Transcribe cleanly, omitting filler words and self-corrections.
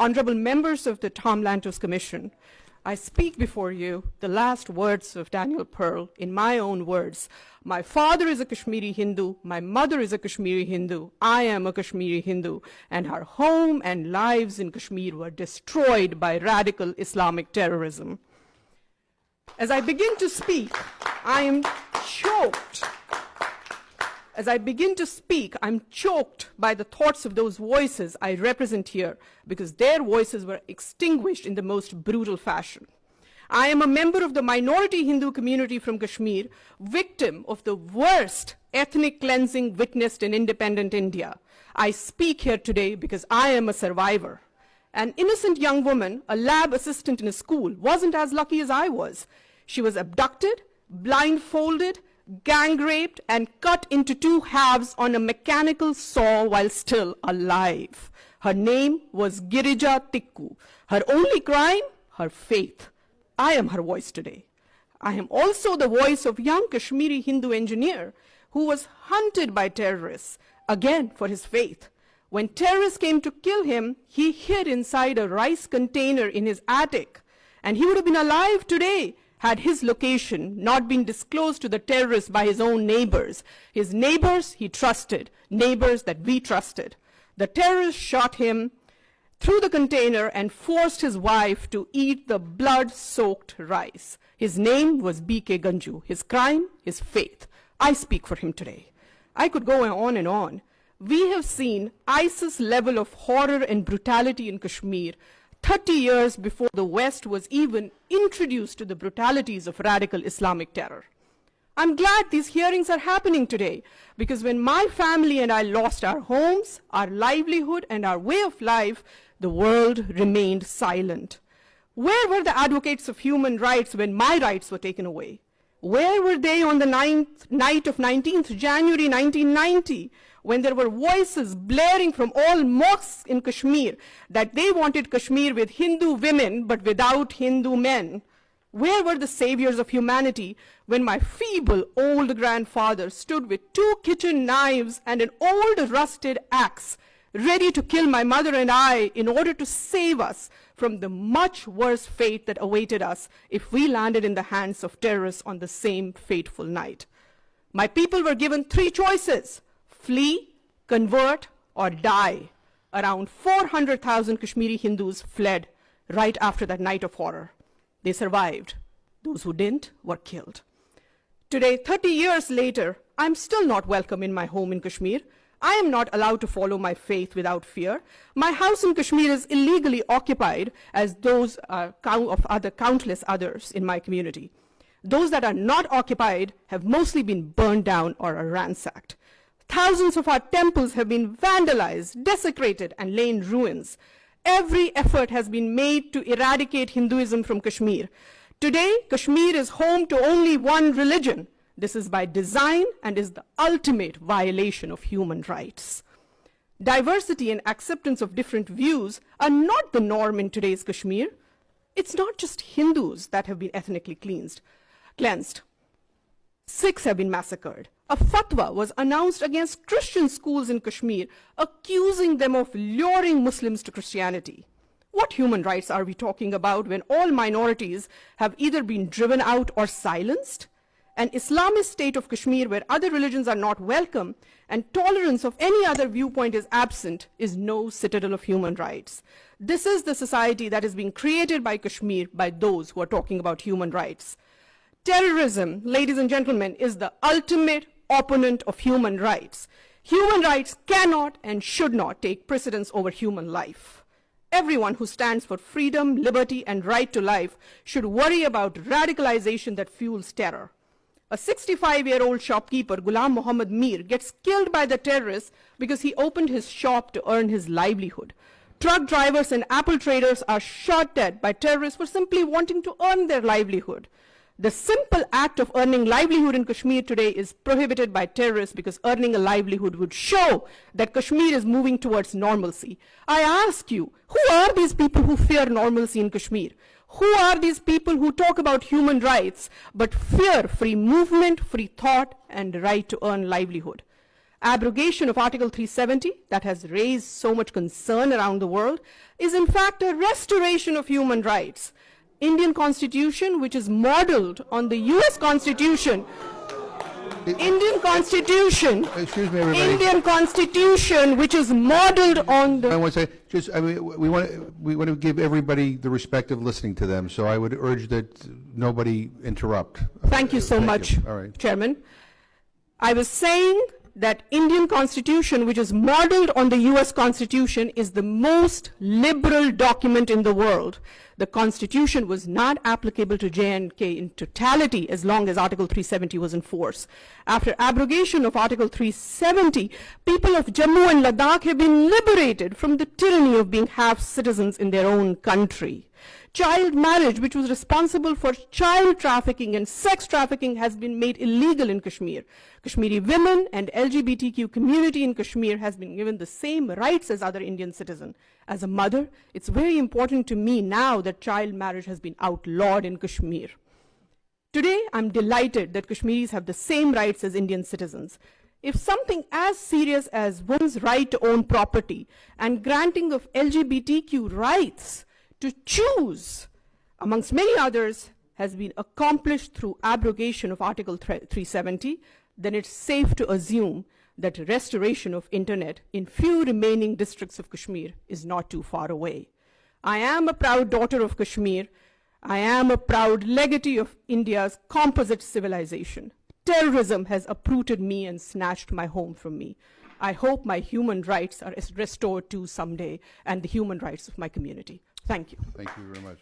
honorable members of the Tom Lantos Commission, I speak before you the last words of Daniel Pearl in my own words. My father is a Kashmiri Hindu, my mother is a Kashmiri Hindu, I am a Kashmiri Hindu, and our home and lives in Kashmir were destroyed by radical Islamic terrorism. As I begin to speak, I am choked. As I begin to speak, I'm choked by the thoughts of those voices I represent here, because their voices were extinguished in the most brutal fashion. I am a member of the minority Hindu community from Kashmir, victim of the worst ethnic cleansing witnessed in independent India. I speak here today because I am a survivor. An innocent young woman, a lab assistant in a school, wasn't as lucky as I was. She was abducted, blindfolded, gang raped, and cut into two halves on a mechanical saw while still alive. Her name was Girija Tikku. Her only crime, her faith. I am her voice today. I am also the voice of young Kashmiri Hindu engineer who was hunted by terrorists, again for his faith. When terrorists came to kill him, he hid inside a rice container in his attic, and he would have been alive today had his location not been disclosed to the terrorists by his own neighbors. His neighbors he trusted, neighbors that we trusted. The terrorists shot him through the container and forced his wife to eat the blood-soaked rice. His name was B.K. Ganju. His crime, his faith. I speak for him today. I could go on and on. We have seen ISIS level of horror and brutality in Kashmir 30 years before the West was even introduced to the brutalities of radical Islamic terror. I'm glad these hearings are happening today, because when my family and I lost our homes, our livelihood, and our way of life, the world remained silent. Where were the advocates of human rights when my rights were taken away? Where were they on the night of 19th January 1990, when there were voices blaring from all mosques in Kashmir that they wanted Kashmir with Hindu women but without Hindu men? Where were the saviors of humanity when my feeble old grandfather stood with 2 kitchen knives and an old rusted axe, ready to kill my mother and I in order to save us from the much worse fate that awaited us if we landed in the hands of terrorists on the same fateful night? My people were given 3 choices: flee, convert, or die. Around 400,000 Kashmiri Hindus fled right after that night of horror. They survived. Those who didn't were killed. Today, 30 years later, I'm still not welcome in my home in Kashmir. I am not allowed to follow my faith without fear. My house in Kashmir is illegally occupied, as those of countless others in my community. Those that are not occupied have mostly been burned down or are ransacked. Thousands of our temples have been vandalized, desecrated, and lay in ruins. Every effort has been made to eradicate Hinduism from Kashmir. Today, Kashmir is home to only one religion. This is by design and is the ultimate violation of human rights. Diversity and acceptance of different views are not the norm in today's Kashmir. It's not just Hindus that have been ethnically cleansed. Sikhs have been massacred. A fatwa was announced against Christian schools in Kashmir, accusing them of luring Muslims to Christianity. What human rights are we talking about when all minorities have either been driven out or silenced? An Islamist state of Kashmir where other religions are not welcome and tolerance of any other viewpoint is absent is no citadel of human rights. This is the society that is being created by Kashmir by those who are talking about human rights. Terrorism, ladies and gentlemen, is the ultimate opponent of human rights. Human rights cannot and should not take precedence over human life. Everyone who stands for freedom, liberty, and right to life should worry about radicalization that fuels terror. A 65-year-old shopkeeper, Ghulam Muhammad Mir, gets killed by the terrorists because he opened his shop to earn his livelihood. Truck drivers and apple traders are shot dead by terrorists for simply wanting to earn their livelihood. The simple act of earning livelihood in Kashmir today is prohibited by terrorists because earning a livelihood would show that Kashmir is moving towards normalcy. I ask you, who are these people who fear normalcy in Kashmir? Who are these people who talk about human rights but fear free movement, free thought, and the right to earn livelihood? Abrogation of Article 370, that has raised so much concern around the world, is in fact a restoration of human rights. Indian Constitution, which is modeled on the US Constitution, Indian Constitution, Excuse me, everybody. Indian Constitution, which is modeled on I the... want to say, we want to give everybody the respect of listening to them, so I would urge that nobody interrupt. Thank you so much, All right. Chairman. I was saying that Indian Constitution, which is modeled on the US Constitution, is the most liberal document in the world. The Constitution was not applicable to J&K in totality as long as Article 370 was in force. After abrogation of Article 370, people of Jammu and Ladakh have been liberated from the tyranny of being half citizens in their own country. Child marriage, which was responsible for child trafficking and sex trafficking, has been made illegal in Kashmir. Kashmiri women and LGBTQ community in Kashmir has been given the same rights as other Indian citizens. As a mother, it's very important to me now that child marriage has been outlawed in Kashmir. Today, I'm delighted that Kashmiris have the same rights as Indian citizens. If something as serious as one's right to own property and granting of LGBTQ rights to choose, amongst many others, has been accomplished through abrogation of Article 370, then it's safe to assume that restoration of internet in few remaining districts of Kashmir is not too far away. I am a proud daughter of Kashmir. I am a proud legatee of India's composite civilization. Terrorism has uprooted me and snatched my home from me. I hope my human rights are restored too someday, and the human rights of my community. Thank you. Thank you very much.